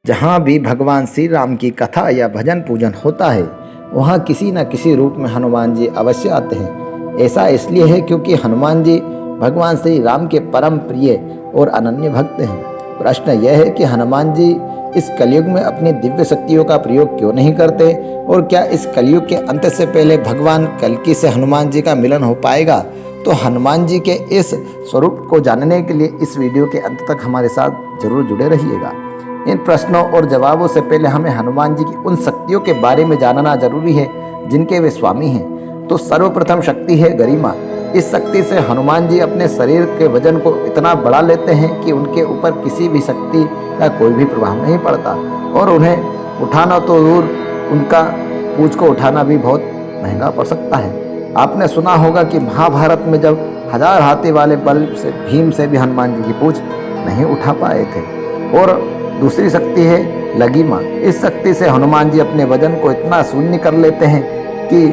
जहाँ भी भगवान श्री राम की कथा या भजन पूजन होता है वहाँ किसी न किसी रूप में हनुमान जी अवश्य आते हैं। ऐसा इसलिए है क्योंकि हनुमान जी भगवान श्री राम के परम प्रिय और अनन्य भक्त हैं। प्रश्न यह है कि हनुमान जी इस कलयुग में अपनी दिव्य शक्तियों का प्रयोग क्यों नहीं करते और क्या इस कलयुग के अंत से पहले भगवान कल्कि से हनुमान जी का मिलन हो पाएगा? तो हनुमान जी के इस स्वरूप को जानने के लिए इस वीडियो के अंत तक हमारे साथ जरूर जुड़े रहिएगा। इन प्रश्नों और जवाबों से पहले हमें हनुमान जी की उन शक्तियों के बारे में जानना जरूरी है जिनके वे स्वामी हैं। तो सर्वप्रथम शक्ति है गरिमा। इस शक्ति से हनुमान जी अपने शरीर के वजन को इतना बढ़ा लेते हैं कि उनके ऊपर किसी भी शक्ति का कोई भी प्रभाव नहीं पड़ता और उन्हें उठाना तो दूर, उनका पूंछ को उठाना भी बहुत महंगा पड़ सकता है। आपने सुना होगा कि महाभारत में जब 1000 हाथी वाले बल से भीम से भी हनुमान जी की पूंछ नहीं उठा पाए थे। और दूसरी शक्ति है लघिमा। इस शक्ति से हनुमान जी अपने वजन को इतना शून्य कर लेते हैं कि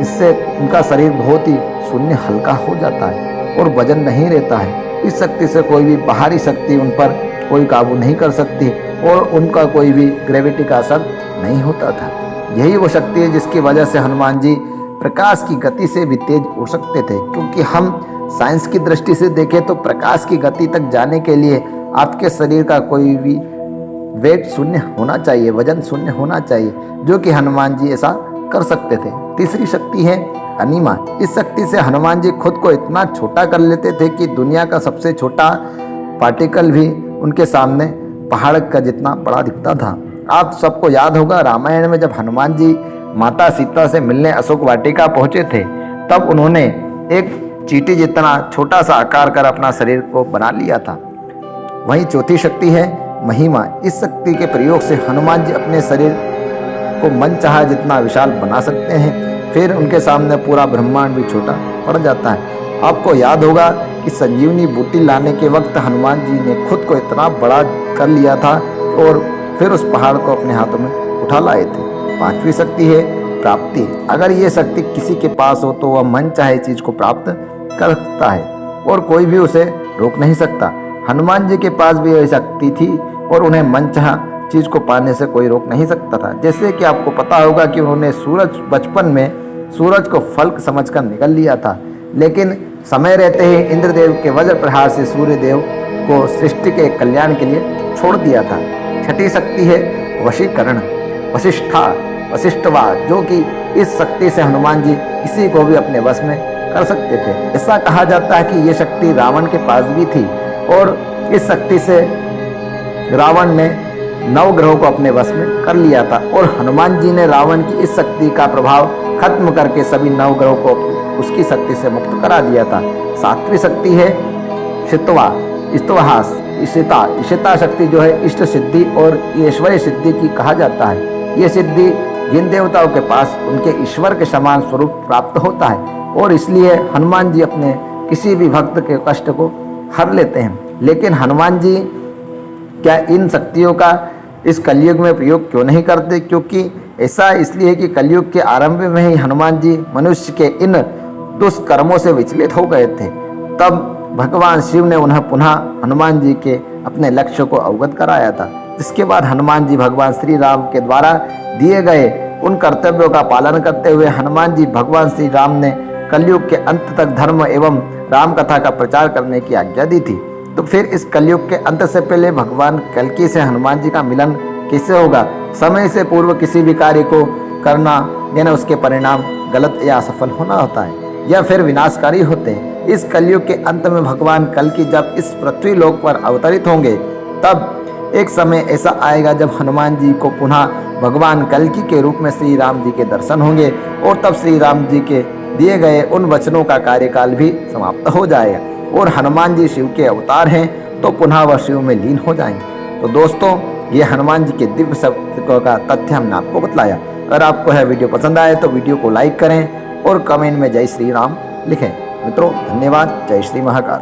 इससे उनका शरीर बहुत ही शून्य हल्का हो जाता है और वजन नहीं रहता है। इस शक्ति से कोई भी बाहरी शक्ति उन पर कोई काबू नहीं कर सकती और उनका कोई भी ग्रेविटी का असर नहीं होता था। यही वो शक्ति है जिसकी वजह से हनुमान जी प्रकाश की गति से भी तेज उड़ सकते थे। क्योंकि हम साइंस की दृष्टि से देखें तो प्रकाश की गति तक जाने के लिए आपके शरीर का कोई भी वेट शून्य होना चाहिए, वजन शून्य होना चाहिए, जो कि हनुमान जी ऐसा कर सकते थे। तीसरी शक्ति है अनिमा। इस शक्ति से हनुमान जी खुद को इतना छोटा कर लेते थे कि दुनिया का सबसे छोटा पार्टिकल भी उनके सामने पहाड़ का जितना बड़ा दिखता था। आप सबको याद होगा रामायण में जब हनुमान जी माता सीता से मिलने अशोक वाटिका पहुंचे थे तब उन्होंने एक चींटी जितना छोटा सा आकार कर अपना शरीर को बना लिया था। वहीं चौथी शक्ति है महिमा। इस शक्ति के प्रयोग से हनुमान जी अपने शरीर को मन चाहा जितना विशाल बना सकते हैं। फिर उनके सामने पूरा ब्रह्मांड भी छोटा पड़ जाता है। आपको याद होगा कि संजीवनी बूटी लाने के वक्त हनुमान जी ने खुद को इतना बड़ा कर लिया था और फिर उस पहाड़ को अपने हाथों में उठा लाए थे। पांचवी शक्ति है प्राप्ति। अगर ये शक्ति किसी के पास हो तो वह मन चाहे चीज को प्राप्त कर सकता है और कोई भी उसे रोक नहीं सकता। हनुमान जी के पास भी यह शक्ति थी और उन्हें मनचाहा चीज को पाने से कोई रोक नहीं सकता था। जैसे कि आपको पता होगा कि उन्होंने बचपन में सूरज को फल्क समझकर निकल लिया था, लेकिन समय रहते ही इंद्रदेव के वज्र प्रहार से सूर्यदेव को सृष्टि के कल्याण के लिए छोड़ दिया था। छठी शक्ति है वशीकरण, वशिष्ठवा, जो कि इस शक्ति से हनुमान जी किसी को भी अपने वश में कर सकते थे। ऐसा कहा जाता है कि यह शक्ति रावण के पास भी थी और इस शक्ति से रावण ने 9 ग्रहों को अपने वश में कर लिया था और हनुमान जी ने रावण की इस शक्ति का प्रभाव खत्म करके सभी 9 ग्रहों को उसकी शक्ति से मुक्त करा दिया था। सातवीं शक्ति है इशिता शक्ति, जो है इष्ट सिद्धि और ऐश्वर्य सिद्धि की कहा जाता है। ये सिद्धि जिन देवताओं के पास उनके ईश्वर के समान स्वरूप प्राप्त होता है और इसलिए हनुमान जी अपने किसी भी भक्त के कष्ट को हर लेते हैं। लेकिन हनुमान जी क्या इन शक्तियों का इस कलयुग में प्रयोग क्यों नहीं करते? क्योंकि ऐसा इसलिए कि कलयुग के आरंभ में ही हनुमान जी मनुष्य के इन दुष्कर्मों से विचलित हो गए थे। तब भगवान शिव ने उन्हें पुनः हनुमान जी के अपने लक्ष्य को अवगत कराया था। इसके बाद हनुमान जी भगवान श्री राम के द्वारा दिए गए उन कर्तव्यों का पालन करते हुए हनुमान जी भगवान श्री राम ने कलयुग के अंत तक धर्म एवं राम कथा का प्रचार करने की आज्ञा दी थी। तो फिर इस कलयुग के अंत से पहले भगवान कल्कि से हनुमान जी का मिलन कैसे होगा? समय से पूर्व किसी भी कार्य को करना यानी उसके परिणाम गलत या असफल होना होता है या फिर विनाशकारी होते हैं। इस कलयुग के अंत में भगवान कल्कि जब इस पृथ्वी लोक पर अवतरित होंगे तब एक समय ऐसा आएगा जब हनुमान जी को पुनः भगवान कल्कि के रूप में श्री राम जी के दर्शन होंगे और तब श्री राम जी के दिए गए उन वचनों का कार्यकाल भी समाप्त हो जाएगा और हनुमान जी शिव के अवतार हैं तो पुनः वह शिव में लीन हो जाएंगे। तो दोस्तों, ये हनुमान जी के दिव्य शक्तियों का तथ्य हमने आपको बतलाया। अगर आपको यह वीडियो पसंद आए तो वीडियो को लाइक करें और कमेंट में जय श्री राम लिखें। मित्रों, धन्यवाद। जय श्री महाकाल।